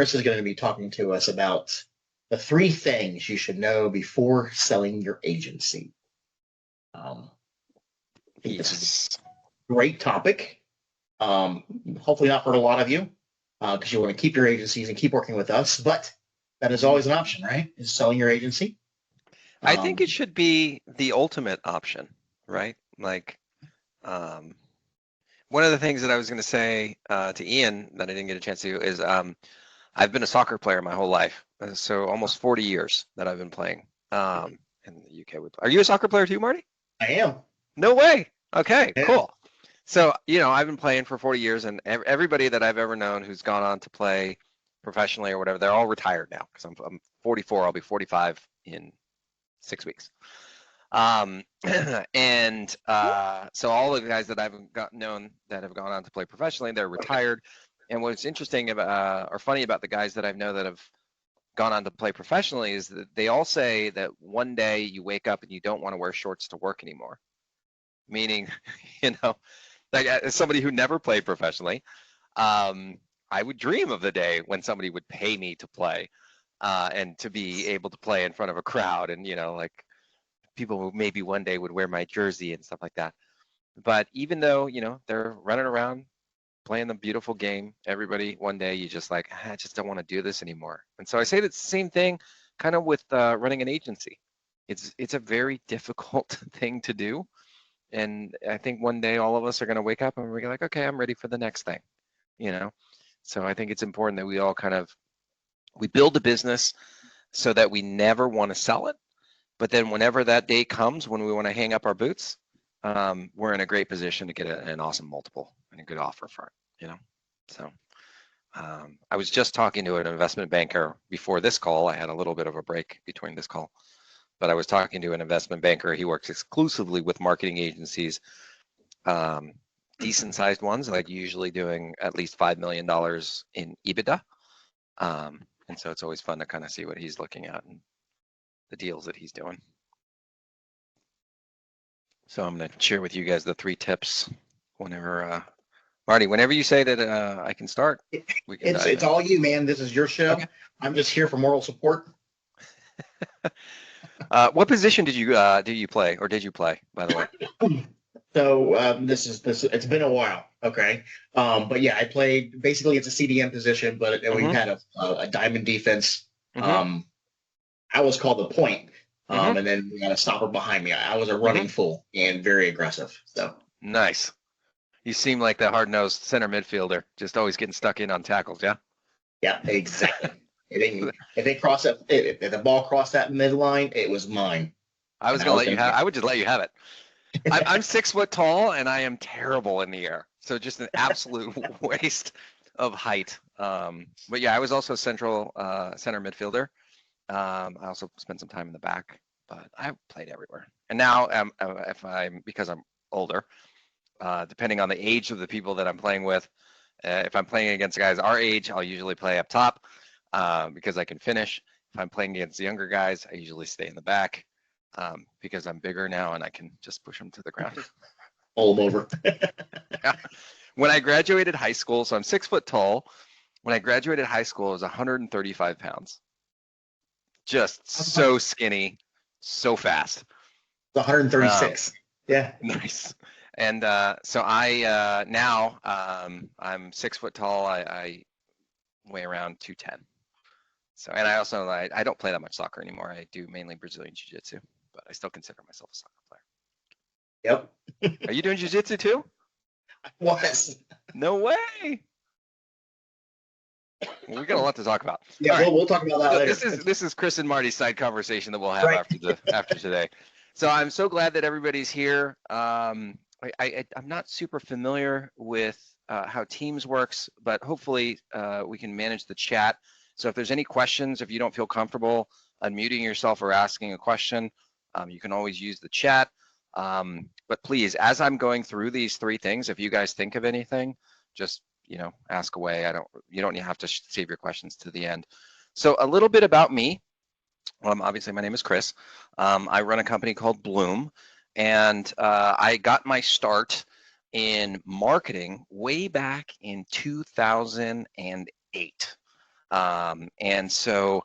Chris is going to be talking to us about the 3 things you should know before selling your agency. I think this is a great topic. Hopefully not hurt a lot of you because you want to keep your agencies and keep working with us, but that is always an option, right? Is selling your agency. I think it should be the ultimate option, right? Like, one of the things that I was going to say to Ian that I didn't get a chance to is I've been a soccer player my whole life, so almost 40 years that I've been playing in the UK. Are you a soccer player too, Marty? I am. No way. Okay, Yeah. cool. So, I've been playing for 40 years, and everybody that I've ever known who's gone on to play professionally or whatever, they're all retired now because I'm 44. I'll be 45 in 6 weeks. And so all the guys that I've known that have gone on to play professionally, they're retired. And what's interesting about or funny about the guys that I know that have gone on to play professionally is that they all say that one day you wake up and you don't want to wear shorts to work anymore. Meaning, like as somebody who never played professionally, I would dream of the day when somebody would pay me to play and to be able to play in front of a crowd and, like people who maybe one day would wear my jersey and stuff like that. But even though, they're running around playing the beautiful game, everybody one day you just like, I just don't want to do this anymore. And so I say that's the same thing kind of with running an agency. It's a very difficult thing to do. And I think one day all of us are going to wake up and we're like, okay, I'm ready for the next thing, So I think it's important that we all we build a business so that we never want to sell it. But then whenever that day comes when we want to hang up our boots, we're in a great position to get an awesome multiple and a good offer for it, So I was just talking to an investment banker before this call. I had a little bit of a break between this call, but I was talking to an investment banker. He works exclusively with marketing agencies, decent sized ones, like usually doing at least $5 million in EBITDA. And so it's always fun to kind of see what he's looking at and the deals that he's doing. So I'm going to share with you guys the 3 tips whenever, Marty, whenever you say that I can start, we can It's all you, man. This is your show. Okay. I'm just here for moral support. What position did you play, or did you play, by the way? So this it's been a while, okay. But yeah, I played basically it's a CDM position, but we had a diamond defense. I was called the point, and then we had a stopper behind me. I was a running fool and very aggressive. So nice. You seem like the hard-nosed center midfielder, just always getting stuck in on tackles. Yeah. Yeah, exactly. if the ball crossed that midline, it was mine. I was gonna let you have. I would just let you have it. I'm 6 foot tall and I am terrible in the air. So just an absolute waste of height. But yeah, I was also center midfielder. I also spent some time in the back, but I played everywhere. And now because I'm older, depending on the age of the people that I'm playing with, if I'm playing against guys our age, I'll usually play up top because I can finish. If I'm playing against the younger guys, I usually stay in the back. Because I'm bigger now and I can just push them to the ground. All over. Yeah. When I graduated high school, so I'm 6 foot tall. When I graduated high school, I was 135 pounds. Just so skinny, so fast. 136. Yeah. Nice. And so I now I'm 6 foot tall. I weigh around 210. So, and I also I don't play that much soccer anymore. I do mainly Brazilian jiu-jitsu, but I still consider myself a soccer player. Yep. Are you doing jiu-jitsu too? I was. No way. Well, we got a lot to talk about. Yeah, we'll talk about that later. This is Chris and Marty's side conversation that we'll have after today. So I'm so glad that everybody's here. I'm not super familiar with how Teams works, but hopefully we can manage the chat. So if there's any questions, if you don't feel comfortable unmuting yourself or asking a question, you can always use the chat. But please, as I'm going through these 3 things, if you guys think of anything, just ask away. You don't have to save your questions to the end. So a little bit about me. Obviously, my name is Chris. I run a company called Bloom, and I got my start in marketing way back in 2008. And so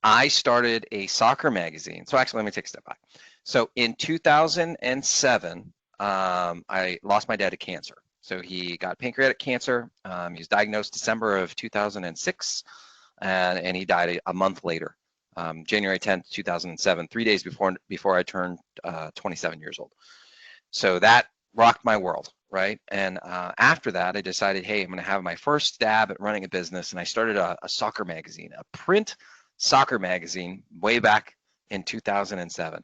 I started a soccer magazine. So actually, let me take a step back. So in 2007, I lost my dad to cancer. So he got pancreatic cancer. He was diagnosed December of 2006, and he died a month later, January 10th, 2007, 3 days before I turned 27 years old. So that rocked my world, right? And after that, I decided, hey, I'm going to have my first stab at running a business, and I started a soccer magazine, a print soccer magazine, way back in 2007.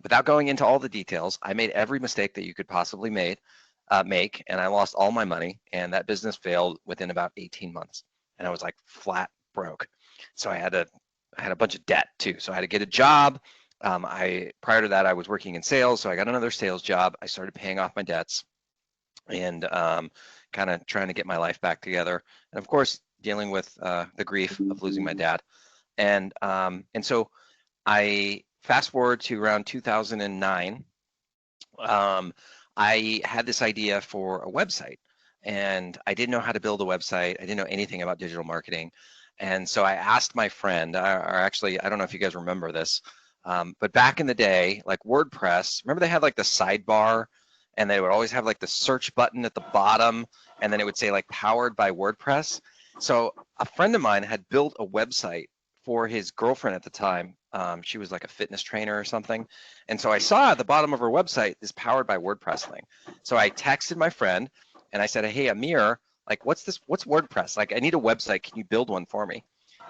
Without going into all the details, I made every mistake that you could possibly make, and I lost all my money, and that business failed within about 18 months, and I was like flat broke. So I had a bunch of debt too. So I had to get a job. Prior to that, I was working in sales, so I got another sales job. I started paying off my debts, and kind of trying to get my life back together, and of course, dealing with the grief of losing my dad. And so I fast forward to around 2009. I had this idea for a website, and I didn't know how to build a website. I didn't know anything about digital marketing. And so I asked my friend, or actually, I don't know if you guys remember this, but back in the day, like WordPress, remember they had like the sidebar, and they would always have like the search button at the bottom, and then it would say like powered by WordPress. So a friend of mine had built a website for his girlfriend at the time. She was like a fitness trainer or something. And so I saw at the bottom of her website this powered by WordPress thing. So I texted my friend and I said, hey, Amir, like, what's WordPress? Like, I need a website. Can you build one for me?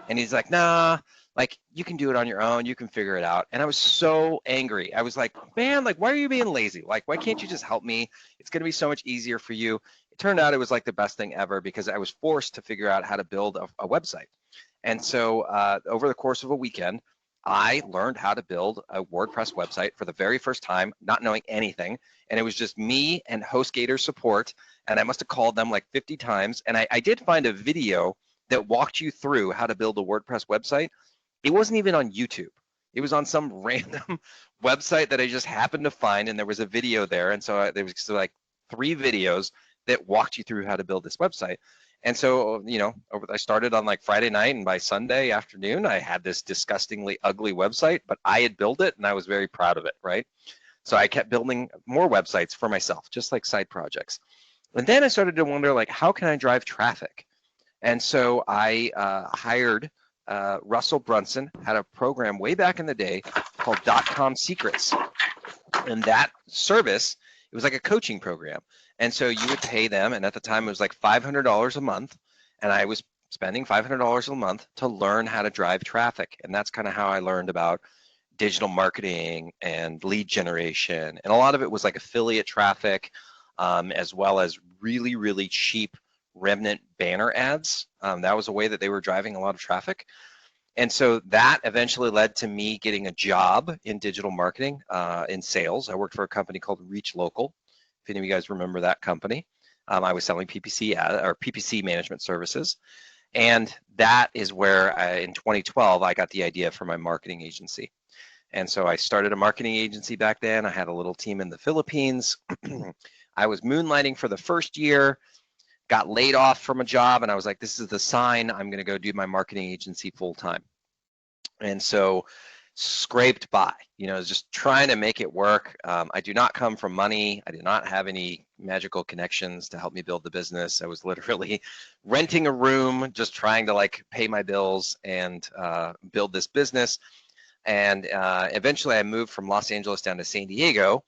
And he's like, nah, like, you can do it on your own. You can figure it out. And I was so angry. I was like, man, like, why are you being lazy? Like, why can't you just help me? It's going to be so much easier for you. It turned out it was like the best thing ever because I was forced to figure out how to build a website. And so over the course of a weekend, I learned how to build a WordPress website for the very first time, not knowing anything. And it was just me and HostGator support. And I must have called them like 50 times. And I did find a video that walked you through how to build a WordPress website. It wasn't even on YouTube. It was on some random website that I just happened to find. And there was a video there. And so there was like 3 videos that walked you through how to build this website. And so, I started on like Friday night, and by Sunday afternoon, I had this disgustingly ugly website, but I had built it and I was very proud of it, right? So I kept building more websites for myself, just like side projects. And then I started to wonder, like, how can I drive traffic? And so I hired Russell Brunson, had a program way back in the day called .com Secrets. And that service, it was like a coaching program. And so you would pay them, and at the time it was like $500 a month, and I was spending $500 a month to learn how to drive traffic. And that's kind of how I learned about digital marketing and lead generation. And a lot of it was like affiliate traffic, as well as really, really cheap remnant banner ads. That was a way that they were driving a lot of traffic. And so that eventually led to me getting a job in digital marketing, in sales. I worked for a company called Reach Local. If any of you guys remember that company, I was selling PPC management services. And that is where in 2012, I got the idea for my marketing agency. And so I started a marketing agency back then. I had a little team in the Philippines. I was moonlighting for the first year, got laid off from a job, and I was like, this is the sign. I'm going to go do my marketing agency full time. And so scraped by, just trying to make it work. I do not come from money. I did not have any magical connections to help me build the business. I was literally renting a room, just trying to like pay my bills and build this business. And eventually I moved from Los Angeles down to San Diego.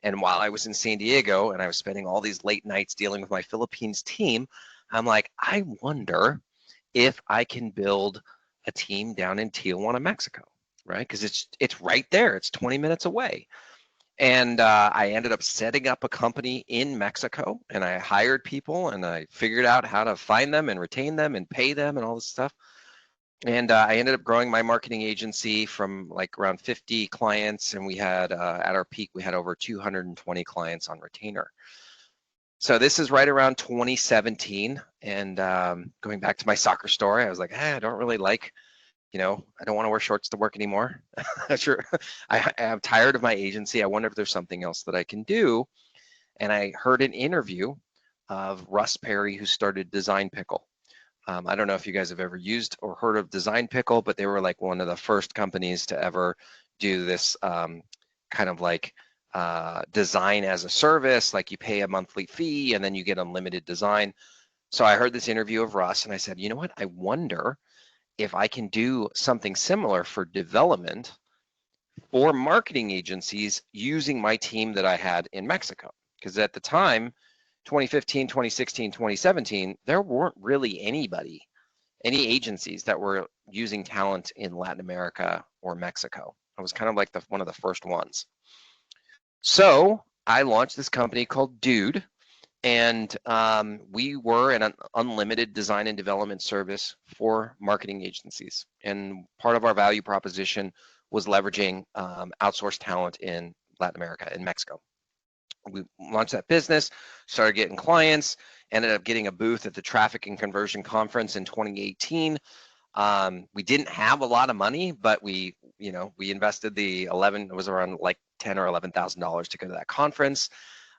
And while I was in San Diego and I was spending all these late nights dealing with my Philippines team, I'm like, I wonder if I can build a team down in Tijuana, Mexico, right? Because it's right there. It's 20 minutes away. And I ended up setting up a company in Mexico, and I hired people, and I figured out how to find them and retain them and pay them and all this stuff. And I ended up growing my marketing agency from like around 50 clients, and we had at our peak, we had over 220 clients on retainer. So this is right around 2017, and going back to my soccer story, I was like, I don't really like, I don't want to wear shorts to work anymore. Sure, I'm tired of my agency. I wonder if there's something else that I can do. And I heard an interview of Russ Perry, who started Design Pickle. I don't know if you guys have ever used or heard of Design Pickle, but they were like one of the first companies to ever do this kind of like design as a service, like you pay a monthly fee and then you get unlimited design. So I heard this interview of Russ and I said, you know what, I wonder if I can do something similar for development for marketing agencies using my team that I had in Mexico. Because at the time, 2015, 2016, 2017, there weren't really any agencies that were using talent in Latin America or Mexico. I was kind of like one of the first ones. So I launched this company called Dude, and we were an unlimited design and development service for marketing agencies. And part of our value proposition was leveraging outsourced talent in Latin America, in Mexico. We launched that business, started getting clients, ended up getting a booth at the Traffic and Conversion Conference in 2018. We didn't have a lot of money, but we invested it was around like $10,000 or $11,000 to go to that conference.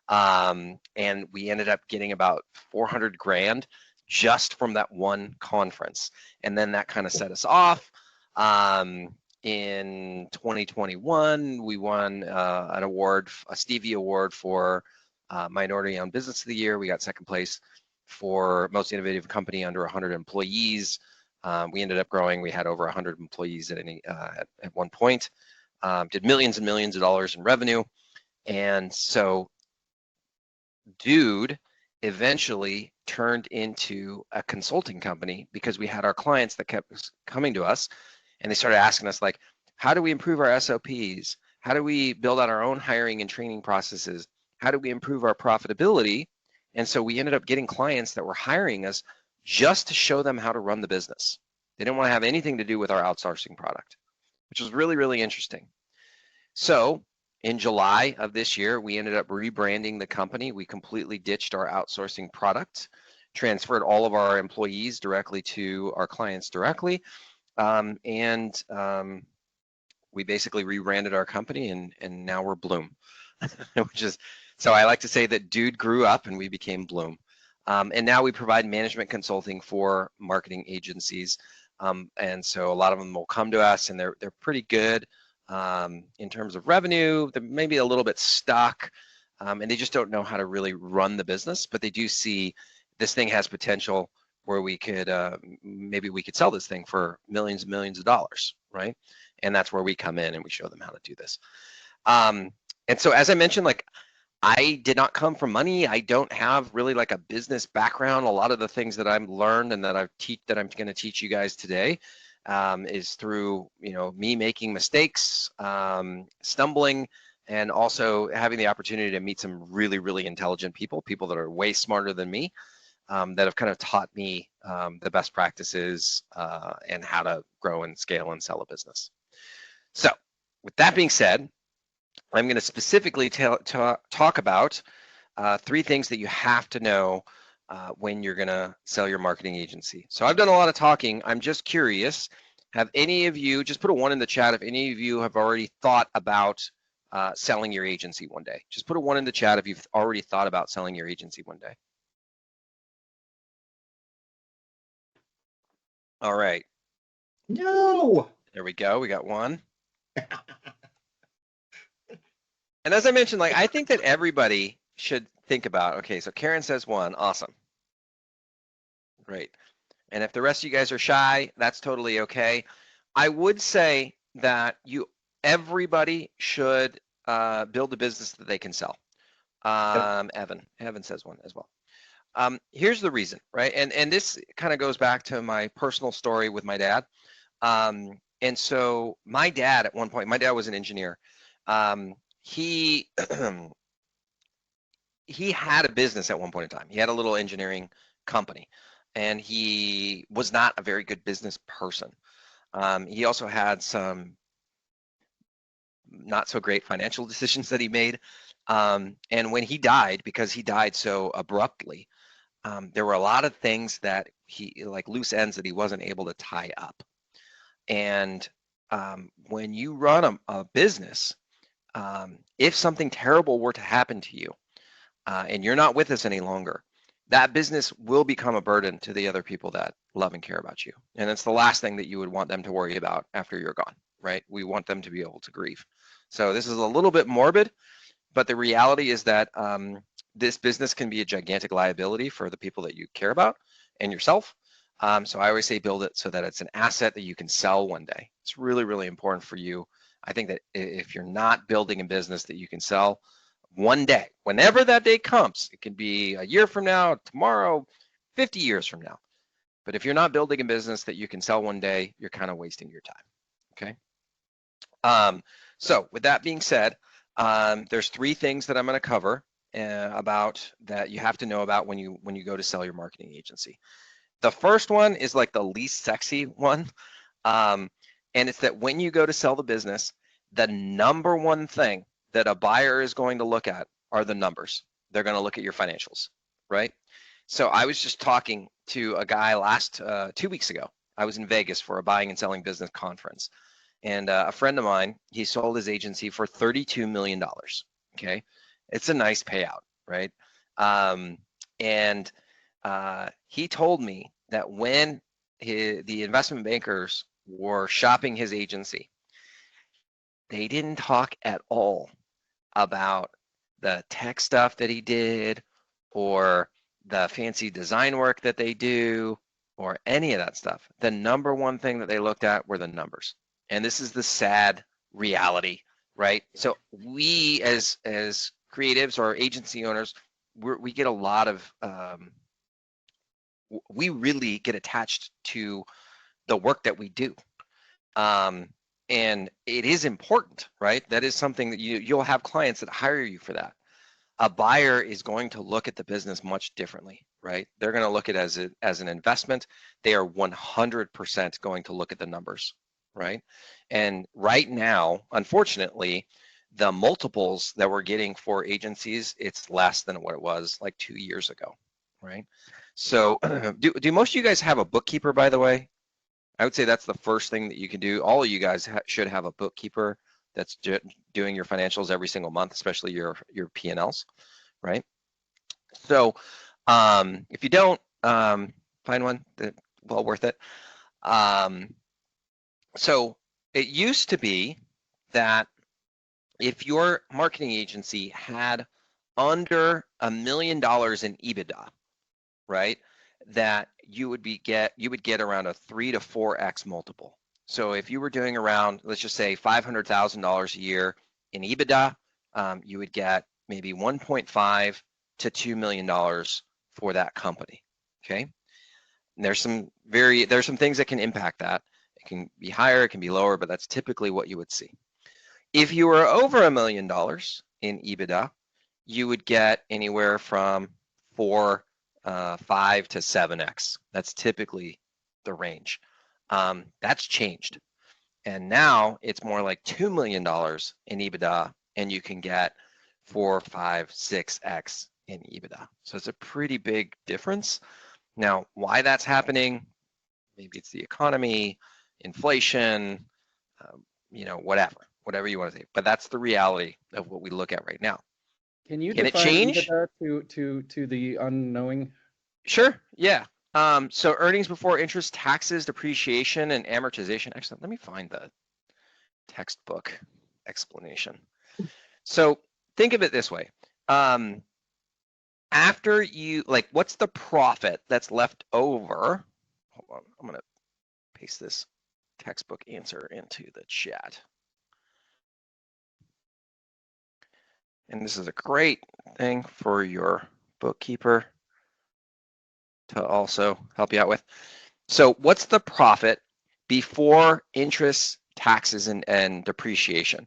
And we ended up getting about 400 grand just from that one conference. And then that kind of set us off. In 2021, we won an award, a Stevie Award for Minority-Owned Business of the Year. We got second place for Most Innovative Company under 100 employees. We ended up growing. We had over 100 employees at one point. Did millions and millions of dollars in revenue. And so Dude eventually turned into a consulting company because we had our clients that kept coming to us and they started asking us, like, how do we improve our SOPs? How do we build out our own hiring and training processes? How do we improve our profitability? And so we ended up getting clients that were hiring us just to show them how to run the business. They didn't want to have anything to do with our outsourcing product, which was really, really interesting. So in July of this year, we ended up rebranding the company. We completely ditched our outsourcing product, transferred all of our employees directly to our clients directly, and we basically rebranded our company, and now we're Bloom. Which is, so I like to say that Dude grew up and we became Bloom. And now we provide management consulting for marketing agencies. And so a lot of them will come to us and they're pretty good in terms of revenue. They're maybe a little bit stuck and they just don't know how to really run the business, but they do see this thing has potential where we could, maybe we could sell this thing for millions and millions of dollars, right? And that's where we come in and we show them how to do this. And so as I mentioned, like, I did not come from money. I don't have really like a business background. A lot of the things that I've learned and that I'm going to teach you guys today is through, me making mistakes, stumbling, and also having the opportunity to meet some really, really intelligent people that are way smarter than me, that have kind of taught me the best practices and how to grow and scale and sell a business. So with that being said, I'm going to specifically talk about 3 things that you have to know when you're going to sell your marketing agency. So I've done a lot of talking. I'm just curious, have any of you, just put a 1 in the chat if any of you have already thought about selling your agency one day. Just put a 1 in the chat if you've already thought about selling your agency one day. All right. No. There we go. We got 1. And as I mentioned, like, I think that everybody should think about, okay, so Karen says 1, awesome. Great. And if the rest of you guys are shy, that's totally okay. I would say that everybody should build a business that they can sell. Evan says 1 as well. Here's the reason, right? And this kind of goes back to my personal story with my dad. And so my dad at one point, my dad was an engineer. He had a business at one point in time. He had a little engineering company, and he was not a very good business person. He also had some not so great financial decisions that he made. And when he died, because he died so abruptly, there were a lot of things that like loose ends that he wasn't able to tie up. And when you run a business, if something terrible were to happen to you and you're not with us any longer, that business will become a burden to the other people that love and care about you. And it's the last thing that you would want them to worry about after you're gone, right? We want them to be able to grieve. So this is a little bit morbid, but the reality is that this business can be a gigantic liability for the people that you care about and yourself. So I always say build it so that it's an asset that you can sell one day. It's really, really important for you. I think that if you're not building a business that you can sell one day, whenever that day comes, it can be a year from now, tomorrow, 50 years from now. But if you're not building a business that you can sell one day, you're kind of wasting your time. Okay. So with that being said, there's 3 things that I'm going to cover about that you have to know about when you go to sell your marketing agency. The first one is like the least sexy one, and it's that when you go to sell the business, the number one thing that a buyer is going to look at are the numbers. They're going to look at your financials, right? So I was just talking to a guy 2 weeks ago. I was in Vegas for a buying and selling business conference. And a friend of mine, he sold his agency for $32 million. Okay. It's a nice payout, right? And he told me that when the investment bankers were shopping his agency, they didn't talk at all about the tech stuff that he did or the fancy design work that they do or any of that stuff. The number one thing that they looked at were the numbers. And this is the sad reality, right? So we as creatives or agency owners, we get a lot of, we really get attached to the work that we do. And it is important, right? That is something that you'll have clients that hire you for that. A buyer is going to look at the business much differently, right? They're going to look at it as an investment. They are 100% going to look at the numbers, right? And right now, unfortunately, the multiples that we're getting for agencies, it's less than what it was like 2 years ago, right? So do most of you guys have a bookkeeper, by the way? I would say that's the first thing that you can do. All of you guys should have a bookkeeper that's doing your financials every single month, especially your P&Ls, right? So if you don't, find one that well worth it. So it used to be that if your marketing agency had under $1 million in EBITDA, right, that you would get around a 3 to 4x multiple. So if you were doing around, let's just say $500,000 a year in EBITDA, you would get maybe 1.5 to $2 million for that company. Okay. And there's some things that can impact that. It can be higher, it can be lower, but that's typically what you would see. If you were over $1 million in EBITDA, you would get anywhere from 5 to 7x. That's typically the range. That's changed. And now it's more like $2 million in EBITDA, and you can get 4, 5, 6x in EBITDA. So it's a pretty big difference. Now, why that's happening, maybe it's the economy, inflation, whatever you want to say. But that's the reality of what we look at right now. Can you Can define it change? EBITDA to the unknowing? Sure. Yeah. So earnings before interest, taxes, depreciation, and amortization. Actually, let me find the textbook explanation. So think of it this way. After what's the profit that's left over? Hold on, I'm going to paste this textbook answer into the chat. And this is a great thing for your bookkeeper to also help you out with. So what's the profit before interest, taxes, and depreciation?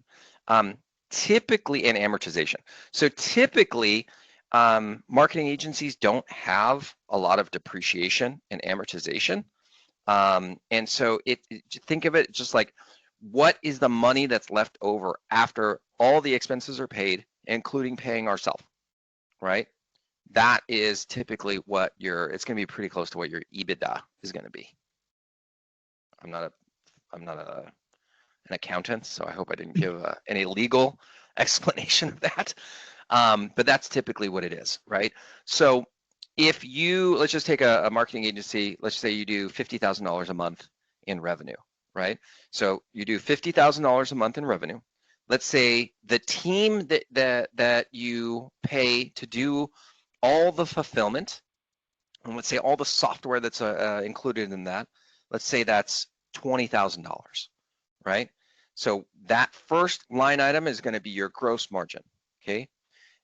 Typically, and amortization. So typically, marketing agencies don't have a lot of depreciation and amortization. And so think of it just like, what is the money that's left over after all the expenses are paid, including paying ourselves, right? That is typically what it's going to be pretty close to what your EBITDA is going to be. I'm not an accountant, so I hope I didn't give any legal explanation of that. But that's typically what it is, right? So if you, let's just take a marketing agency, let's say you do $50,000 a month in revenue, right? So you do $50,000 a month in revenue. Let's say the team that you pay to do all the fulfillment, and let's say all the software that's included in that, let's say that's $20,000, right? So that first line item is going to be your gross margin, okay?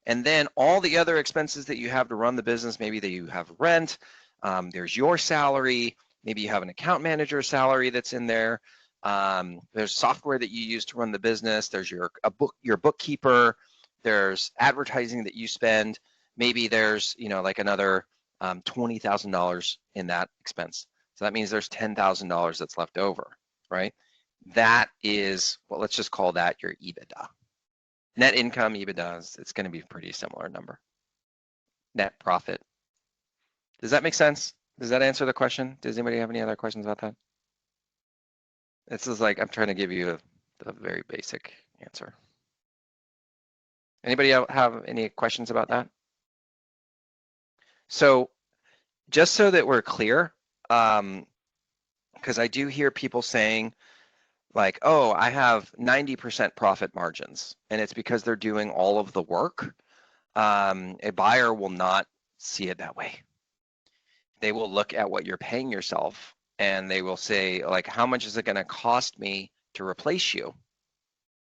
And then all the other expenses that you have to run the business, maybe that you have rent, there's your salary, maybe you have an account manager salary that's in there. There's software that you use to run the business. There's your bookkeeper. There's advertising that you spend. Maybe there's like another $20,000 in that expense. So that means there's $10,000 that's left over, right? That is, well, let's just call that your EBITDA. Net income, EBITDA, it's going to be a pretty similar number. Net profit. Does that make sense? Does that answer the question? Does anybody have any other questions about that? This is like, I'm trying to give you a very basic answer. Anybody have any questions about that? So just so that we're clear, because I do hear people saying, like, oh, I have 90% profit margins, and it's because they're doing all of the work. A buyer will not see it that way. They will look at what you're paying yourself, and they will say, like, how much is it going to cost me to replace you?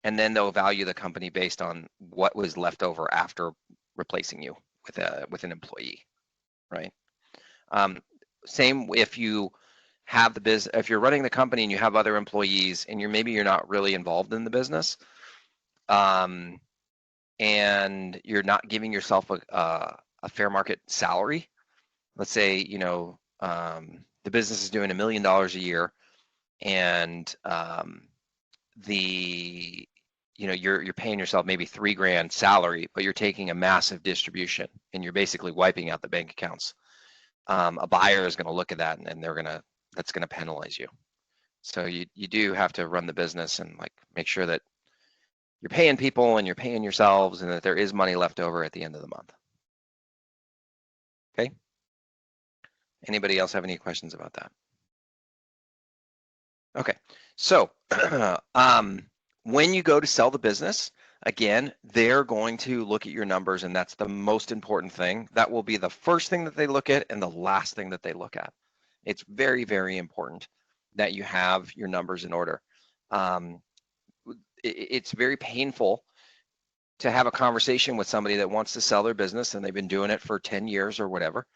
And then they'll value the company based on what was left over after replacing you with an employee, right? Same if you have the business, if you're running the company and you have other employees and maybe you're not really involved in the business, and you're not giving yourself a fair market salary. Let's say the business is doing $1 million a year, and you're paying yourself maybe $3,000 salary, but you're taking a massive distribution and you're basically wiping out the bank accounts. A buyer is going to look at that, and that's going to penalize you. So you do have to run the business and like make sure that you're paying people and you're paying yourselves, and that there is money left over at the end of the month. Okay. Anybody else have any questions about that? Okay. So when you go to sell the business, again, they're going to look at your numbers, and that's the most important thing. That will be the first thing that they look at and the last thing that they look at. It's very, very important that you have your numbers in order. It's very painful to have a conversation with somebody that wants to sell their business and they've been doing it for 10 years or whatever.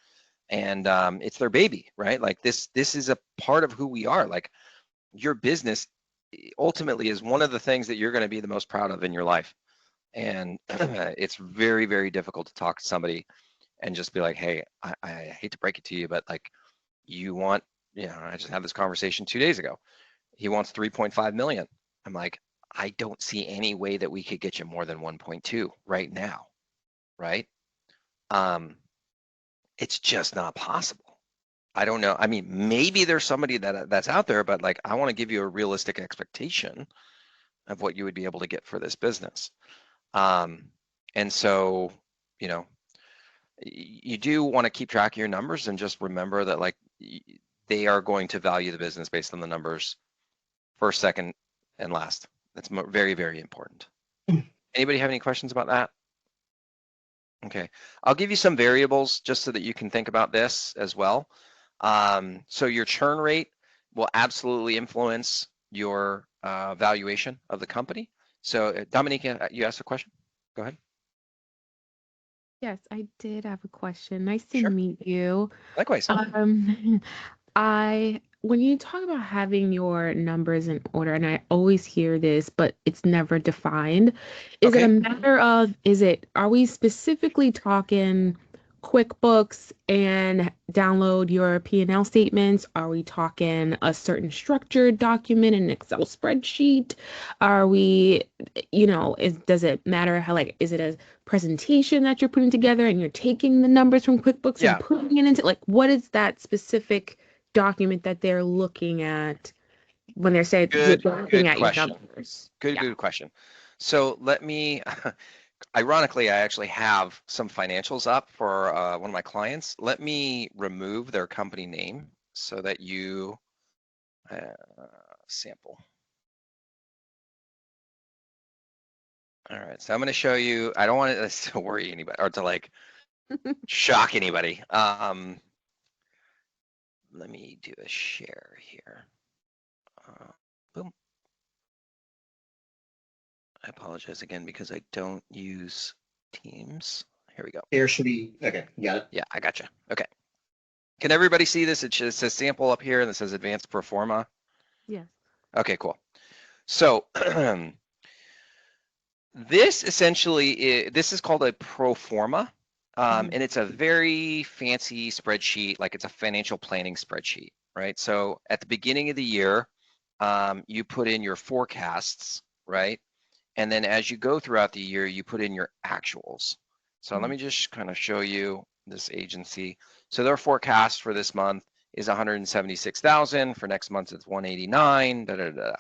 And it's their baby, right? Like this is a part of who we are. Like your business ultimately is one of the things that you're going to be the most proud of in your life. And it's very, very difficult to talk to somebody and just be like, hey, I hate to break it to you, but like you want, I just had this conversation 2 days ago. He wants 3.5 million. I'm like, I don't see any way that we could get you more than 1.2 right now, right? It's just not possible. I don't know. I mean, maybe there's somebody that's out there, but like, I want to give you a realistic expectation of what you would be able to get for this business. And so, you do want to keep track of your numbers and just remember that like they are going to value the business based on the numbers first, second, and last. That's very, very important. Anybody have any questions about that? Okay, I'll give you some variables just so that you can think about this as well. So your churn rate will absolutely influence your valuation of the company. So Dominique, you asked a question. Go ahead. Yes, I did have a question. Nice to Sure. meet you. Likewise. When you talk about having your numbers in order, and I always hear this, but it's never defined. Is it a matter of, are we specifically talking QuickBooks and download your P&L statements? Are we talking a certain structured document, an Excel spreadsheet? Are we, does it matter how, like, is it a presentation that you're putting together and you're taking the numbers from QuickBooks and putting it into, like, what is that specific document that they're looking at when they're saying you're looking at your numbers? Good question. So let me ironically, I actually have some financials up for one of my clients. Let me remove their company name so that you sample. All right, so I'm going to show you. I don't want it to worry anybody or to like shock anybody. Let me do a share here. Boom. I apologize again because I don't use Teams. Here we go. There should be, okay, you got it. Yeah, I gotcha. Okay. Can everybody see this? It says sample up here and it says advanced pro forma. Yes. Okay, cool. So this essentially, this is called a pro forma. And it's a very fancy spreadsheet, like it's a financial planning spreadsheet, right? So at the beginning of the year, you put in your forecasts, right? And then as you go throughout the year, you put in your actuals. So let me just kind of show you this agency. So their forecast for this month is 176,000. For next month, it's 189. Da, da, da.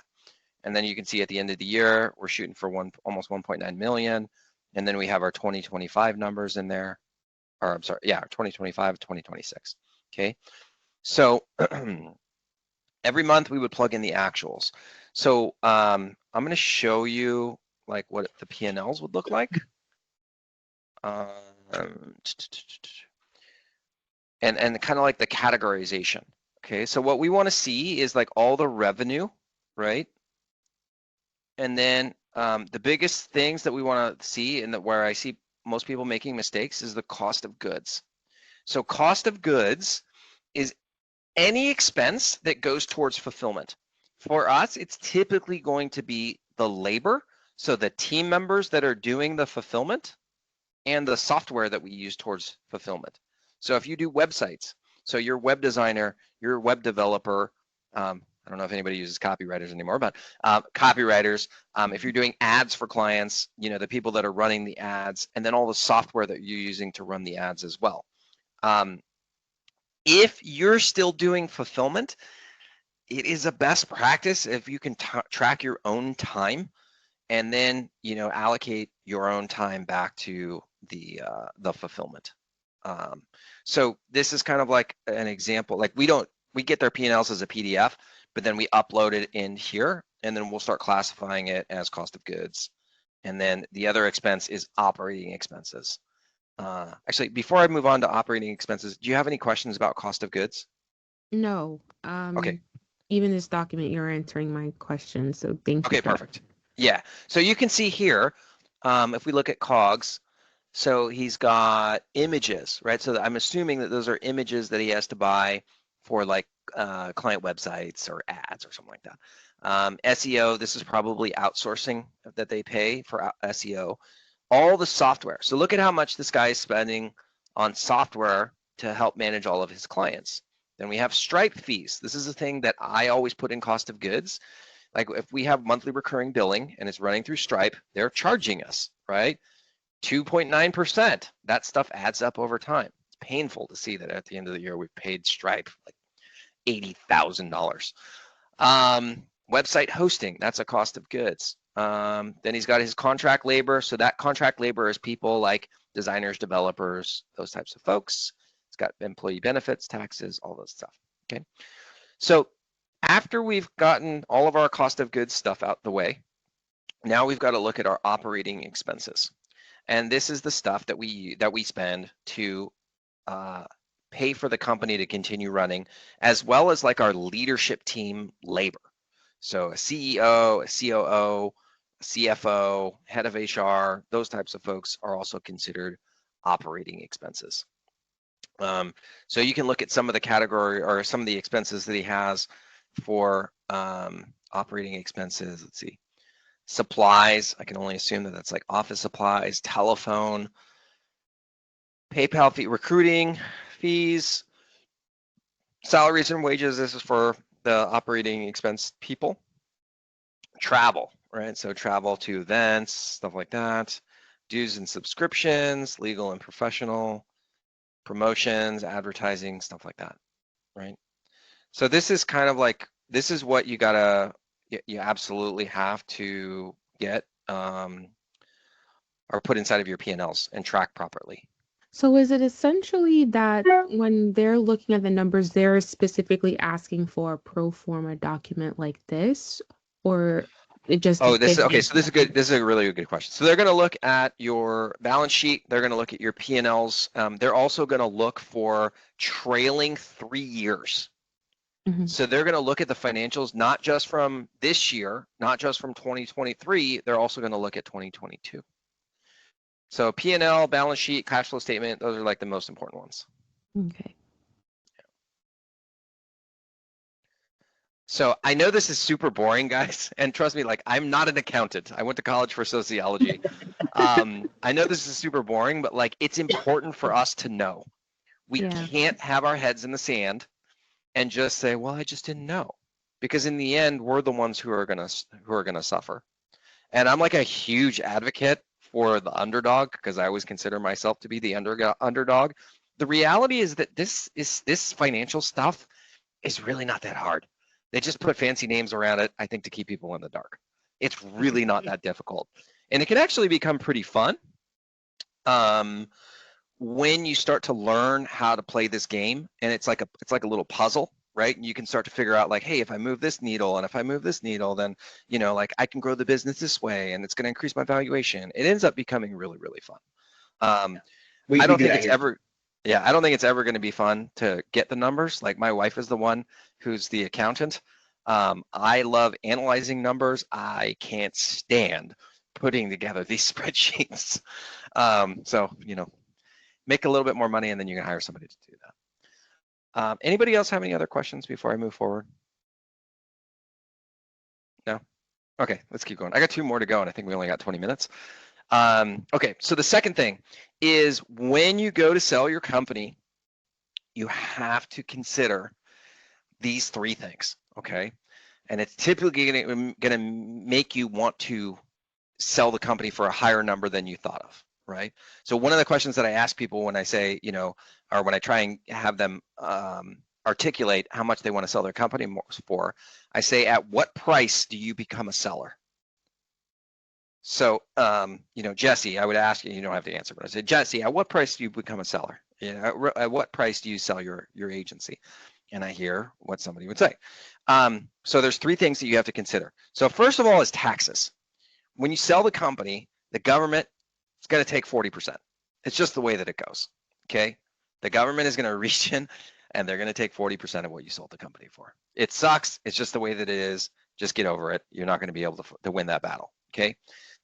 And then you can see at the end of the year, we're shooting for almost 1.9 million. And then we have our 2025 numbers in there. Or I'm sorry, yeah, 2025, 2026. Okay. So every month we would plug in the actuals. So I'm going to show you like what the P&Ls would look like. And kind of like the categorization. Okay, so what we want to see is like all the revenue, right? And then the biggest things that we want to see and that where I see most people making mistakes is the cost of goods. So cost of goods is any expense that goes towards fulfillment. For us, it's typically going to be the labor, so the team members that are doing the fulfillment and the software that we use towards fulfillment. So if you do websites, so your web designer, your web developer, I don't know if anybody uses copywriters anymore, but copywriters, if you're doing ads for clients, you know, the people that are running the ads, and then all the software that you're using to run the ads as well. If you're still doing fulfillment, it is a best practice if you can track your own time and then, you know, allocate your own time back to the fulfillment. So this is kind of like an example. Like we get their P&Ls as a PDF, but then we upload it in here, and then we'll start classifying it as cost of goods. And then the other expense is operating expenses. Actually, before I move on to operating expenses, do you have any questions about cost of goods? No. Okay. Even this document, you're answering my question, so thank you. Okay, perfect. Yeah. So you can see here, if we look at COGS, so he's got images, right? So I'm assuming that those are images that he has to buy for like client websites or ads or something like that. SEO, this is probably outsourcing that they pay for SEO. All the software. So look at how much this guy is spending on software to help manage all of his clients. Then we have Stripe fees. This is a thing that I always put in cost of goods. Like if we have monthly recurring billing and it's running through Stripe, they're charging us, right? 2.9%. That stuff adds up over time. It's painful to see that at the end of the year we've paid Stripe like $80,000. Website hosting, that's a cost of goods. Then he's got his contract labor. So that contract labor is people like designers, developers, those types of folks. It's got employee benefits, taxes, all those stuff. Okay. So after we've gotten all of our cost of goods stuff out the way, now we've got to look at our operating expenses. And this is the stuff that we spend to pay for the company to continue running, as well as like our leadership team labor. So a CEO, a COO, a CFO, head of HR, those types of folks are also considered operating expenses. So you can look at some of the category or some of the expenses that he has for operating expenses. Let's see. Supplies, I can only assume that that's like office supplies, telephone, PayPal fee, recruiting fees, salaries and wages. This is for the operating expense people. Travel, right? So travel to events, stuff like that. Dues and subscriptions, legal and professional, promotions, advertising, stuff like that, right? So this is kind of like, this is what you absolutely have to get. are put inside of your P&Ls and tracked properly. So is it essentially that when they're looking at the numbers, they're specifically asking for a pro forma document like this, or it just Oh, this is depends? okay. So this is a really good question. So they're going to look at your balance sheet. They're going to look at your P&Ls. They're also going to look for trailing 3 years. Mhm. So they're going to look at the financials, not just from this year, not just from 2023. They're also going to look at 2022. So P&L, balance sheet, cash flow statement, those are like the most important ones. Okay. So I know this is super boring, guys, and trust me, like I'm not an accountant. I went to college for sociology. I know this is super boring, but like it's important for us to know. We Yeah. can't have our heads in the sand and just say, "Well, I just didn't know," because in the end, we're the ones who are gonna suffer. And I'm like a huge advocate for the underdog because I always consider myself to be the underdog. The reality is that this financial stuff is really not that hard. They just put fancy names around it, I think, to keep people in the dark. It's really not that difficult. And it can actually become pretty fun when you start to learn how to play this game. And it's like a little puzzle, right? And you can start to figure out like, hey, if I move this needle and if I move this needle, then, you know, like I can grow the business this way and it's going to increase my valuation. It ends up becoming really, really fun. We I don't do think that it's here. ever, yeah, I don't think it's ever going to be fun to get the numbers. Like my wife is the one who's the accountant. I love analyzing numbers. I can't stand putting together these spreadsheets. So, you know, make a little bit more money and then you can hire somebody to do that. Anybody else have any other questions before I move forward? No? Okay, let's keep going. I got 2 more to go and I think we only got 20 minutes. Okay, so the second thing is when you go to sell your company, you have to consider these 3 things, okay? And it's typically going to make you want to sell the company for a higher number than you thought of, right? So one of the questions that I ask people when I say, you know, or when I try and have them articulate how much they want to sell their company for, I say, at what price do you become a seller? So, you know, Jesse, I would ask you, you don't have to answer, but I say, Jesse, at what price do you become a seller? You know, at what price do you sell your agency? And I hear what somebody would say. So there's 3 things that you have to consider. So first of all is taxes. When you sell the company, the government is going to take 40%. It's just the way that it goes, okay? The government is going to reach in and they're going to take 40% of what you sold the company for. It sucks. It's just the way that it is. Just get over it. You're not going to be able to win that battle, okay?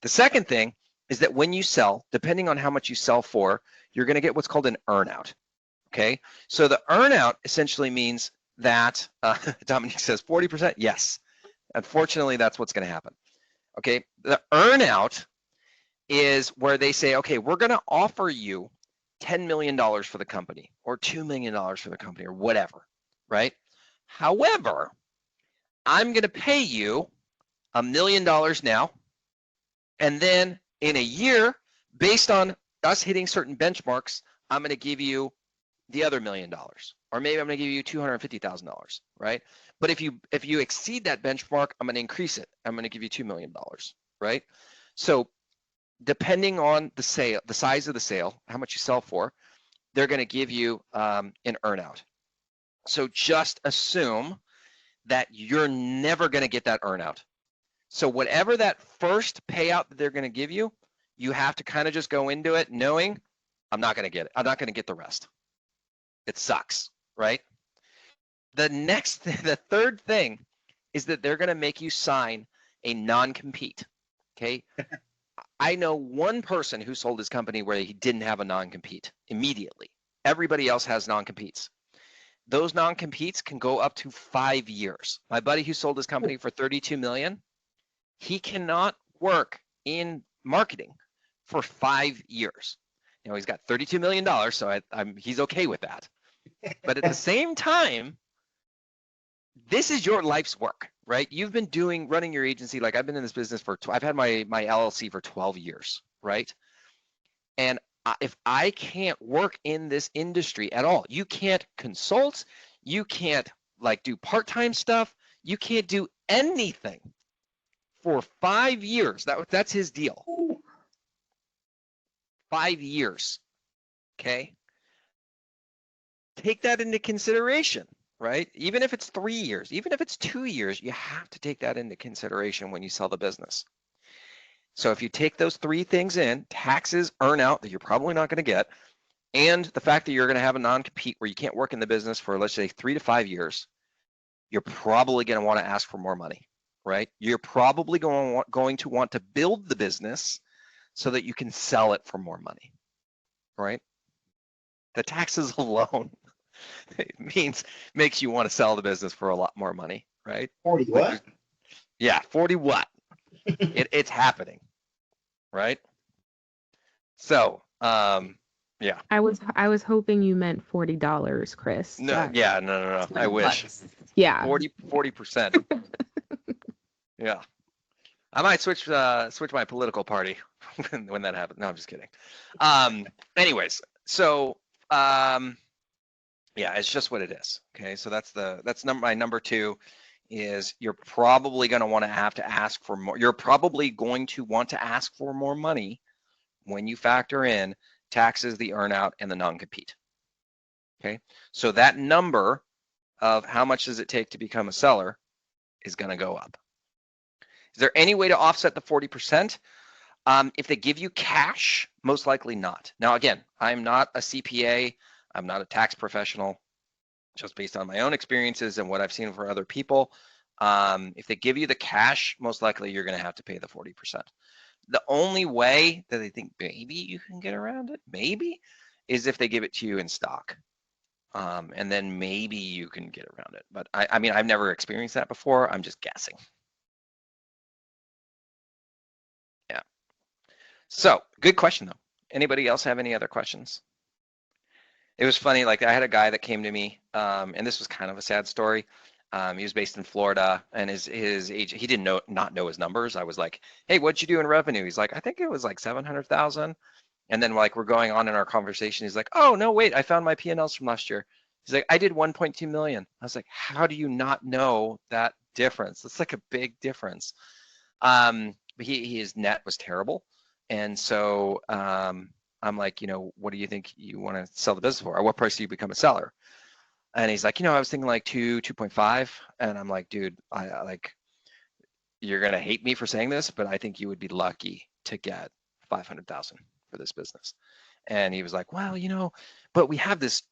The second thing is that when you sell, depending on how much you sell for, you're going to get what's called an earnout, okay? So the earnout essentially means that, Dominique says 40%, yes. Unfortunately, that's what's going to happen. Okay, the earnout is where they say, okay, we're going to offer you $10 million for the company or $2 million for the company or whatever, right? However, I'm going to pay you $1 million now, and then in a year, based on us hitting certain benchmarks, I'm going to give you the other $1 million, or maybe I'm going to give you $250,000, right? But if you exceed that benchmark, I'm going to increase it. I'm going to give you $2 million, right? So depending on the sale, the size of the sale, how much you sell for, they're going to give you an earnout. So just assume that you're never going to get that earnout. So whatever that first payout that they're going to give you, you have to kind of just go into it knowing I'm not going to get it. I'm not going to get the rest. It sucks, right? The third thing is that they're going to make you sign a non-compete, okay? I know one person who sold his company where he didn't have a non-compete immediately. Everybody else has non-competes. Those non-competes can go up to 5 years. My buddy who sold his company for 32 million, he cannot work in marketing for 5 years. You know, he's got $32 million, so he's okay with that. But at the same time, this is your life's work, right? You've been running your agency, like I've been in this business I've had my LLC for 12 years, right? And if I can't work in this industry at all, you can't consult, you can't like do part-time stuff, you can't do anything for 5 years. That's his deal. 5 years, okay? Take that into consideration, right? Even if it's 3 years, even if it's 2 years, you have to take that into consideration when you sell the business. So if you take those 3 things in, taxes, earn out that you're probably not going to get, and the fact that you're going to have a non-compete where you can't work in the business for, let's say, 3 to 5 years, you're probably going to want to ask for more money, right? You're probably going to want to build the business so that you can sell it for more money, right? The taxes alone makes you want to sell the business for a lot more money, right? 40 what? Yeah, 40 what? It's happening, right? So, yeah. I was hoping you meant $40, Chris. No, yeah, no. I wish. Yeah. 40%. Yeah. I might switch my political party when that happens. No, I'm just kidding. Anyways, so yeah, it's just what it is. Okay, so that's my number 2 is you're probably going to want to have to ask for more. You're probably going to want to ask for more money when you factor in taxes, the earnout, and the non-compete. Okay, so that number of how much does it take to become a seller is going to go up. Is there any way to offset the 40%? If they give you cash, most likely not. Now, again, I'm not a CPA. I'm not a tax professional, just based on my own experiences and what I've seen for other people. If they give you the cash, most likely you're going to have to pay the 40%. The only way that I think maybe you can get around it, maybe, is if they give it to you in stock. And then maybe you can get around it. But I mean, I've never experienced that before. I'm just guessing. Yeah. So good question though. Anybody else have any other questions? It was funny, like I had a guy that came to me, and this was kind of a sad story. He was based in Florida, and his age, he didn't not know his numbers. I was like, hey, what'd you do in revenue? He's like, I think it was like 700,000. And then like we're going on in our conversation, he's like, oh no, wait, I found my P&Ls from last year. He's like, I did 1.2 million. I was like, how do you not know that difference? It's like a big difference. But his net was terrible. And so I'm like, what do you think you want to sell the business for? Or what price do you become a seller? And he's like, I was thinking like 2.5. And I'm like, dude, I like, you're going to hate me for saying this, but I think you would be lucky to get 500,000 for this business. And he was like, well, but we have this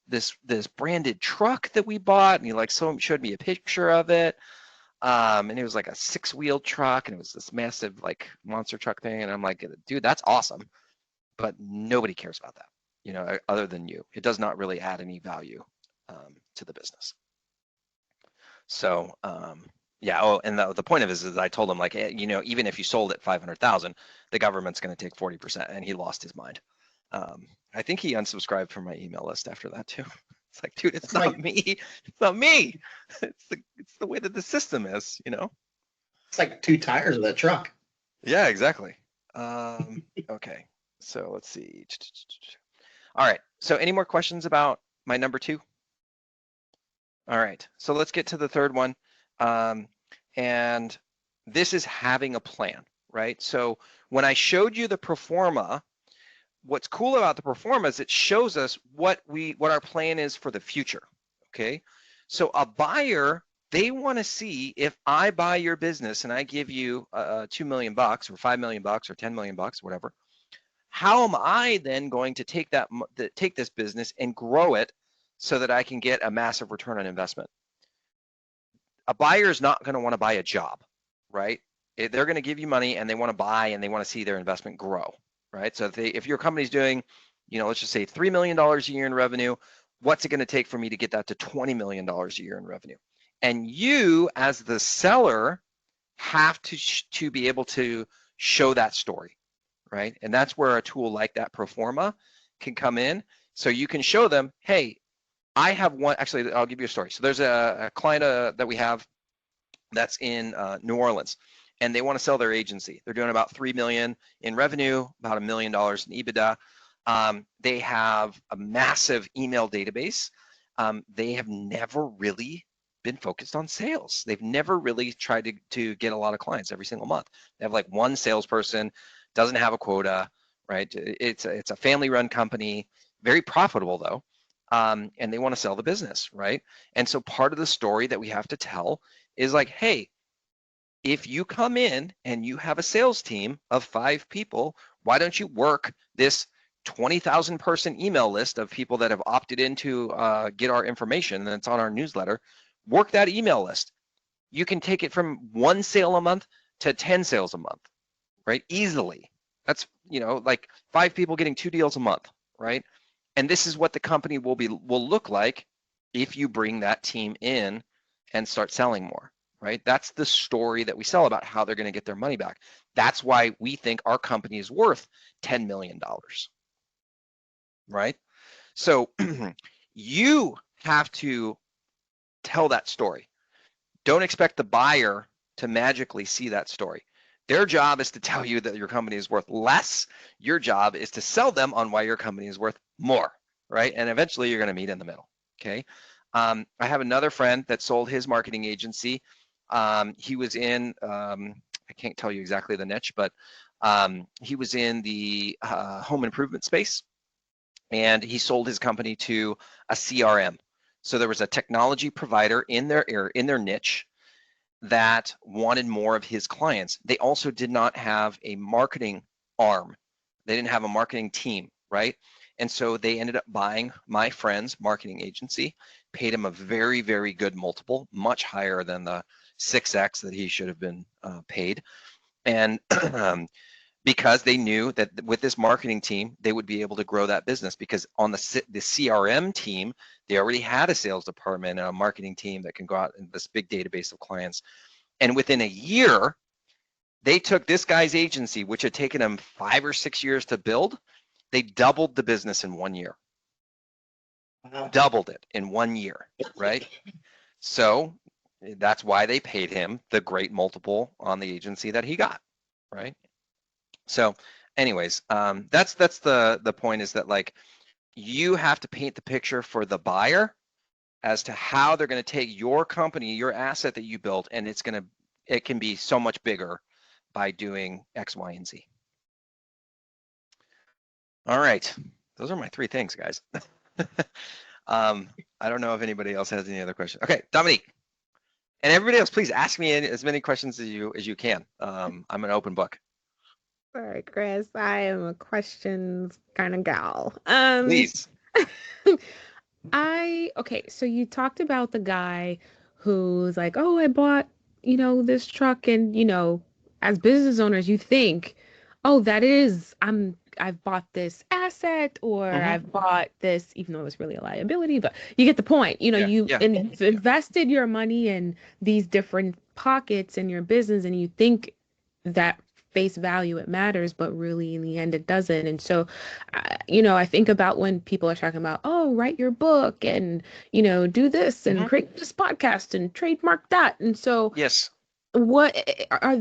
branded truck that we bought. And he like showed me a picture of it. And it was like a 6-wheel truck, and it was this massive like monster truck thing. And I'm like, dude, that's awesome. But nobody cares about that, other than you. It does not really add any value to the business. So yeah. Oh, and the point of it is I told him like, even if you sold it 500,000, the government's going to take 40%, and he lost his mind. I think he unsubscribed from my email list after that too. It's like, dude, it's not me. It's not me. It's the way that the system is, It's like 2 tires of that truck. Yeah, exactly. Okay, so let's see. All right, so any more questions about my number 2? All right, so let's get to the third one. And this is having a plan, right? So when I showed you the pro forma, what's cool about the pro forma is it shows us what our plan is for the future, okay? So a buyer, they want to see, if I buy your business and I give you $2 million or $5 million or $10 million, whatever, how am I then going to take this business and grow it so that I can get a massive return on investment? A buyer is not going to want to buy a job, right? They're going to give you money, and they want to buy, and they want to see their investment grow, right? So if your company's doing, let's just say $3 million a year in revenue, what's it going to take for me to get that to $20 million a year in revenue? And you, as the seller, have to be able to show that story, right? And that's where a tool like that pro forma can come in. So you can show them, hey, I have one. Actually, I'll give you a story. So there's a client that we have that's in New Orleans, and they want to sell their agency. They're doing about $3 million in revenue, about $1 million in EBITDA. They have a massive email database. They have never really been focused on sales. They've never really tried to get a lot of clients every single month. They have like one salesperson, doesn't have a quota, right? It's a family-run company, very profitable though, and they want to sell the business, right? And so part of the story that we have to tell is like, hey, if you come in and you have a sales team of 5 people, why don't you work this 20,000 person email list of people that have opted in to get our information that's on our newsletter? Work that email list. You can take it from 1 sale a month to 10 sales a month, right? Easily. That's, like 5 people getting 2 deals a month, right? And this is what the company will look like if you bring that team in and start selling more, right? That's the story that we sell about how they're going to get their money back. That's why we think our company is worth $10 million, right? So you have to tell that story. Don't expect the buyer to magically see that story. Their job is to tell you that your company is worth less. Your job is to sell them on why your company is worth more, right? And eventually you're going to meet in the middle, okay? I have another friend that sold his marketing agency. He was in, I can't tell you exactly the niche, but he was in the home improvement space, and he sold his company to a CRM. So there was a technology provider in their niche that wanted more of his clients. They also did not have a marketing arm. They didn't have a marketing team, right? And so they ended up buying my friend's marketing agency, paid him a very, very good multiple, much higher than the 6x that he should have been paid. And because they knew that with this marketing team, they would be able to grow that business, because on the CRM team, they already had a sales department and a marketing team that can go out in this big database of clients. And within a year, they took this guy's agency, which had taken him 5 or 6 years to build. They doubled the business in 1 year. Doubled it in 1 year, right? So that's why they paid him the great multiple on the agency that he got, right? So anyways, that's the point, is that like you have to paint the picture for the buyer as to how they're going to take your company, your asset that you built, and it can be so much bigger by doing X, Y, and Z. All right, those are my 3 things, guys. I don't know if anybody else has any other questions. Okay, Dominique, and everybody else, please ask me as many questions as you can. I'm an open book. Sorry, Chris. I am a questions kind of gal. Please. Okay, so you talked about the guy who's like, oh, I bought, this truck, and, as business owners, you think, oh, I've bought this asset, or I've bought this, even though it's really a liability, but you get the point. You've invested your money in these different pockets in your business, and you think that face value it matters, but really in the end it doesn't. And so I think about when people are talking about, oh, write your book and do this and create this podcast and trademark that. And so yes, what are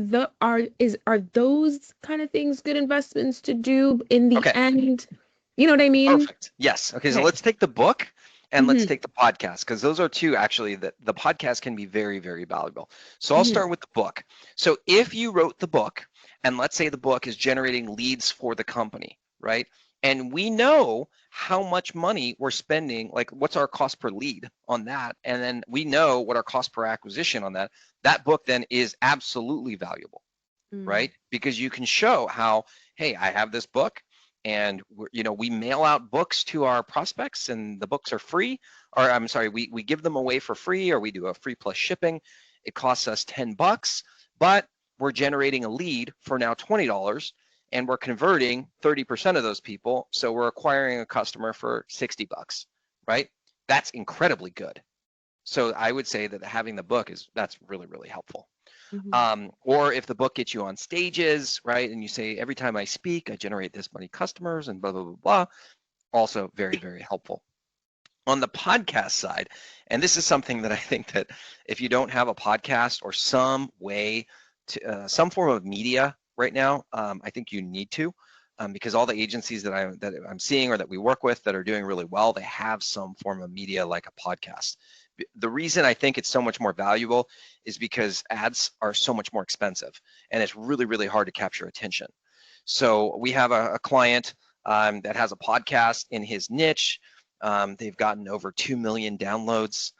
those kind of things good investments to do in the end? You know what I mean? Perfect. Yes. Okay, so let's take the book and let's take the podcast, because those are 2 actually that the podcast can be very, very valuable. So I'll start with the book. So if you wrote the book, and let's say the book is generating leads for the company, right? And we know how much money we're spending, like what's our cost per lead on that, and then we know what our cost per acquisition on that. That book then is absolutely valuable, right? Because you can show how, hey, I have this book, and we mail out books to our prospects, and the books are free, or I'm sorry, we give them away for free, or we do a free plus shipping. It costs us $10, but we're generating a lead for now $20, and we're converting 30% of those people. So we're acquiring a customer for $60, right? That's incredibly good. So I would say that having the book that's really, really helpful. Or if the book gets you on stages, right? And you say, every time I speak, I generate this many customers and blah, blah, blah, blah. Also very, very helpful. On the podcast side, and this is something that I think that if you don't have a podcast or some way to, some form of media right now, I think you need to, because all the agencies that I'm seeing or that we work with that are doing really well, they have some form of media like a podcast. The reason I think it's so much more valuable is because ads are so much more expensive, and it's really, really hard to capture attention. So we have a client that has a podcast in his niche. They've gotten over 2 million downloads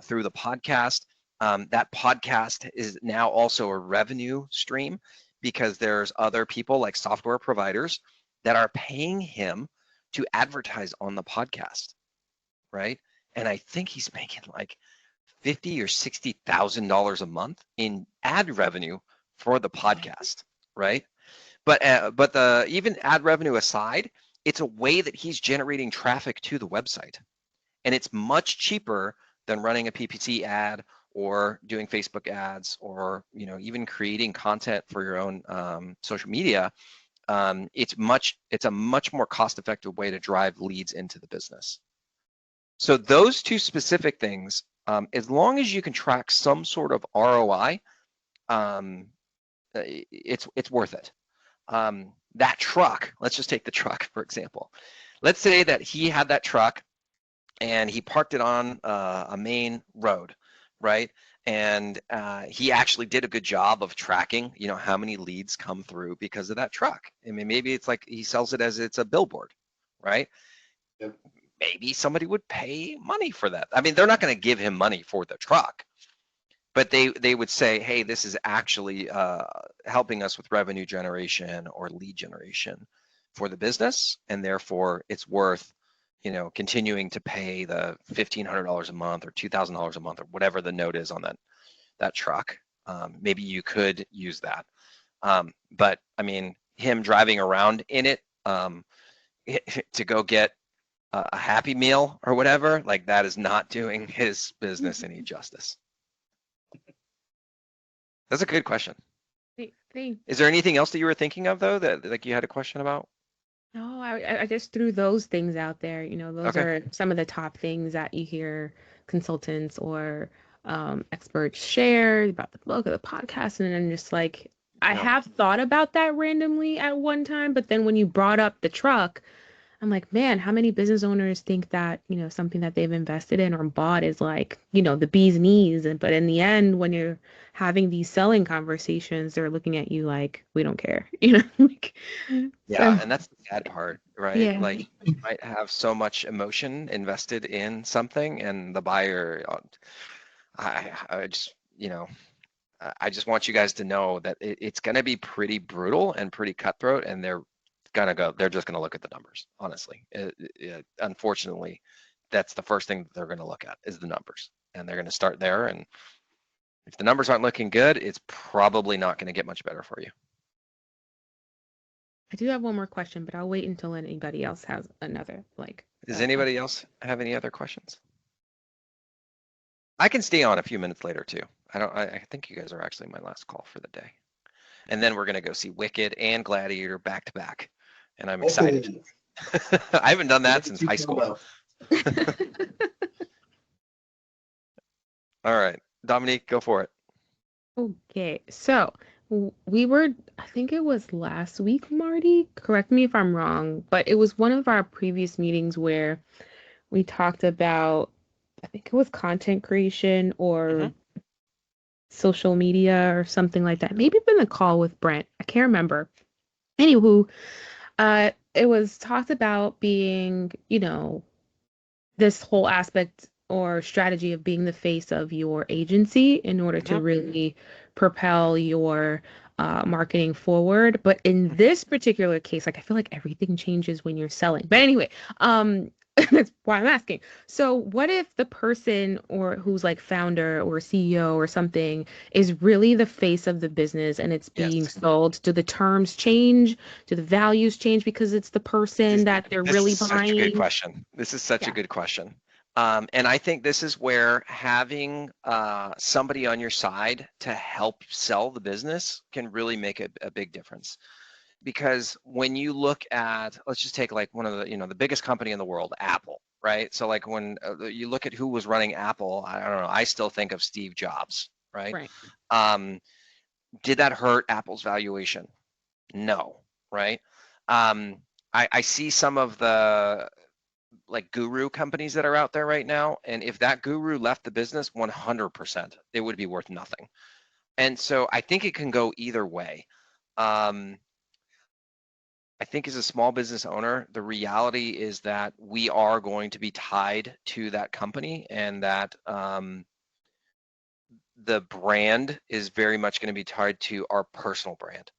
through the podcast. That podcast is now also a revenue stream because there's other people like software providers that are paying him to advertise on the podcast, right? And I think he's making like $50,000 or $60,000 a month in ad revenue for the podcast, right? But the even ad revenue aside, it's a way that he's generating traffic to the website, and it's much cheaper than running a PPC ad or doing Facebook ads, or even creating content for your own social media. It's a much more cost-effective way to drive leads into the business. So those two specific things, as long as you can track some sort of ROI, it's worth it. That truck, let's just take the truck for example. Let's say that he had that truck and he parked it on a main road, right? And he actually did a good job of tracking, how many leads come through because of that truck. I mean, maybe it's like he sells it as it's a billboard, right? Yep. Maybe somebody would pay money for that. I mean, they're not going to give him money for the truck, but they would say, hey, this is actually helping us with revenue generation or lead generation for the business, and therefore it's worth continuing to pay the $1,500 a month or $2,000 a month or whatever the note is on that truck. Maybe you could use that, but I mean, him driving around in it to go get a Happy Meal or whatever, like that is not doing his business any justice. That's a good question. Is there anything else that you were thinking of though that like you had a question about? No, I just threw those things out there. Those Okay. are some of the top things that you hear consultants or experts share about the book or the podcast. And then just like, I have thought about that randomly at one time, but then when you brought up the truck, I'm like, man, how many business owners think that, something that they've invested in or bought is like, the bee's knees. But in the end, when you're having these selling conversations, they're looking at you like, we don't care, like, Yeah, so, and that's the sad part, right? yeah. Like you might have so much emotion invested in something, and the buyer, I just, I just want you guys to know that it's going to be pretty brutal and pretty cutthroat, and they're just going to look at the numbers. Honestly, unfortunately, that's the first thing that they're going to look at is the numbers, and they're going to start there. And if the numbers aren't looking good, it's probably not going to get much better for you. I do have one more question, but I'll wait until anybody else has another. Does anybody else have any other questions? I can stay on a few minutes later too. I think you guys are actually my last call for the day. And then we're going to go see Wicked and Gladiator back to back. And I'm excited. I haven't done that since high school. All right, Dominique, go for it. Okay, so I think it was last week, Marty, correct me if I'm wrong, but it was one of our previous meetings where we talked about, I think it was content creation or social media or something like that. Maybe been a call with Brent. I can't remember. Anywho, it was talked about being, this whole aspect or strategy of being the face of your agency in order to really propel your marketing forward. But in this particular case, like I feel like everything changes when you're selling. But anyway, that's why I'm asking. So what if the person or who's like founder or CEO or something is really the face of the business and it's being sold? Do the terms change? Do the values change because it's the person that they're really buying? Such a good question. This is such a good question. And I think this is where having somebody on your side to help sell the business can really make a big difference. Because when you look at, let's just take like one of the, the biggest company in the world, Apple, right? So like when you look at who was running Apple, I don't know, I still think of Steve Jobs, right? Did that hurt Apple's valuation? No, right? I see some of the like guru companies that are out there right now, and if that guru left the business, 100%, it would be worth nothing. And so I think it can go either way. I think as a small business owner, the reality is that we are going to be tied to that company, and that the brand is very much going to be tied to our personal brand.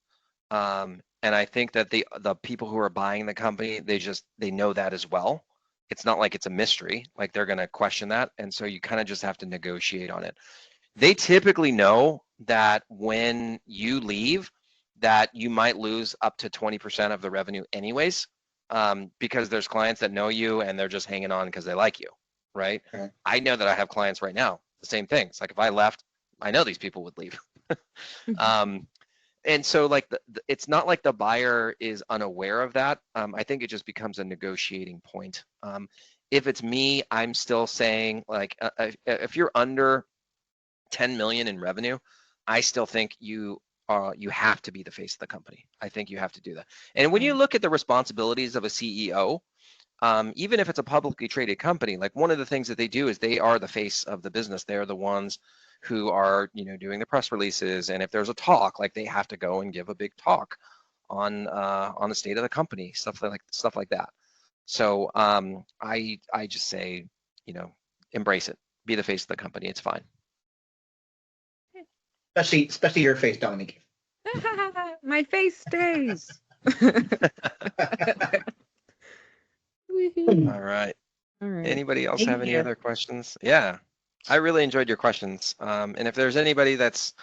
And I think that the people who are buying the company, they know that as well. It's not like it's a mystery, like they're going to question that. And so you kind of just have to negotiate on it. They typically know that when you leave, that you might lose up to 20% of the revenue anyways, because there's clients that know you and they're just hanging on because they like you, right? Okay. I know that I have clients right now, the same thing. It's like if I left, I know these people would leave. And so like it's not like the buyer is unaware of that. I think it just becomes a negotiating point. If it's me, I'm still saying like if you're under 10 million in revenue, I still think you have to be the face of the company. I think you have to do that. And when you look at the responsibilities of a CEO, even if it's a publicly traded company, like one of the things that they do is they are the face of the business. They are the ones who are, doing the press releases. And if there's a talk, like they have to go and give a big talk on the state of the company, stuff like that. So I just say, embrace it, be the face of the company. It's fine. Especially your face, Dominique. My face stays. All right. All right. Anybody else have any other questions? Yeah, I really enjoyed your questions. And if there's anybody that's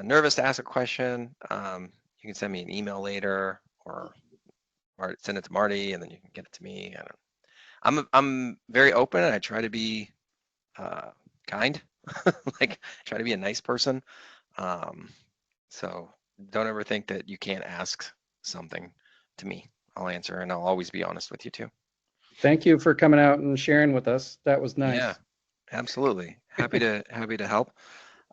nervous to ask a question, you can send me an email later, or send it to Marty, and then you can get it to me. I'm very open, and I try to be kind, like try to be a nice person. So don't ever think that you can't ask something to me. I'll answer, and I'll always be honest with you too. Thank you for coming out and sharing with us. That was nice. Yeah, absolutely. Happy to help.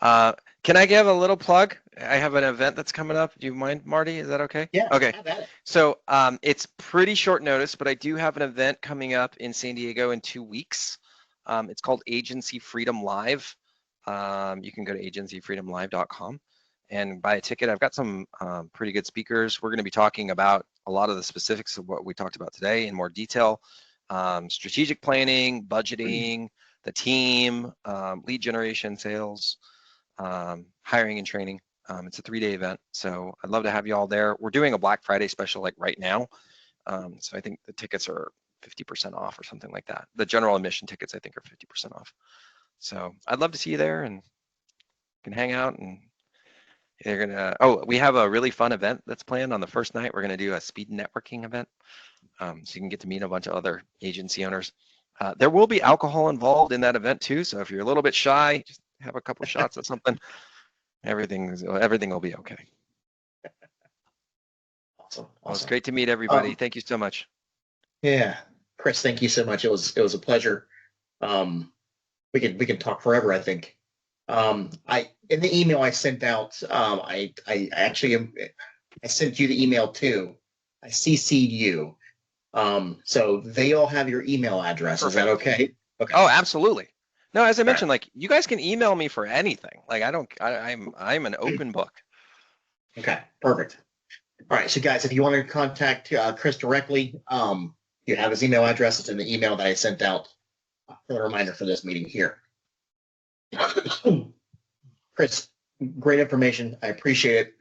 Can I give a little plug? I have an event that's coming up. Do you mind, Marty? Is that okay? Yeah. Okay. Have at it. So it's pretty short notice, but I do have an event coming up in San Diego in 2 weeks. It's called Agency Freedom Live. You can go to agencyfreedomlive.com and buy a ticket. I've got some pretty good speakers. We're going to be talking about a lot of the specifics of what we talked about today in more detail. Strategic planning, budgeting, the team, lead generation, sales, hiring and training. It's a 3-day event, so I'd love to have you all there. We're doing a Black Friday special like right now, so I think the tickets are 50% off or something like that. The general admission tickets I think are 50% off. So I'd love to see you there, and can hang out. And they're gonna. We have a really fun event that's planned on the first night. We're gonna do a speed networking event, so you can get to meet a bunch of other agency owners. There will be alcohol involved in that event too, so if you're a little bit shy, just have a couple of shots of something. Everything will be okay. Awesome. Well, it's great to meet everybody. Thank you so much. Yeah, Chris, thank you so much. It was a pleasure. We can talk forever, I think. In the email I sent out, I sent you the email too. I CC'd you. So they all have your email address. Perfect. Is that okay? Okay. Oh, absolutely. No, as I mentioned, like you guys can email me for anything. Like I'm an open book. Okay, perfect. All right, so guys, if you want to contact Chris directly, you have his email address. It's in the email that I sent out for a reminder for this meeting here. Chris, great information. I appreciate it.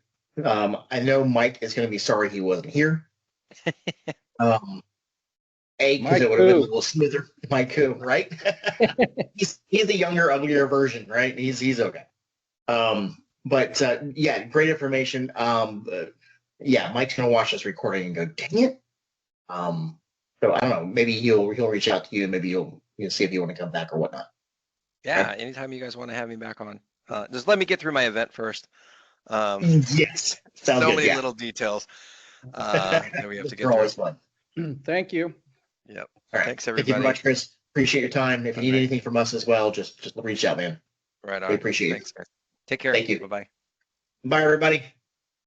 I know Mike is going to be sorry he wasn't here. Because it would have been a little smoother. Mike, right? he's the younger, uglier version, right? He's okay. But yeah, great information. Yeah, Mike's gonna watch this recording and go, dang it. So I don't know. Maybe he'll reach out to you. Maybe you'll see if you want to come back or whatnot. Yeah, right? Anytime you guys want to have me back on, just let me get through my event first. Yes, sounds so good, many yeah. little details that we have to get always through. Fun. Thank you. Yep. All right. Thanks, everybody. Thank you very much, Chris. Appreciate your time. If you need anything from us as well, just reach out, man. Right on. We appreciate Thanks, guys. Take care. Thank you. Bye-bye. Bye, everybody.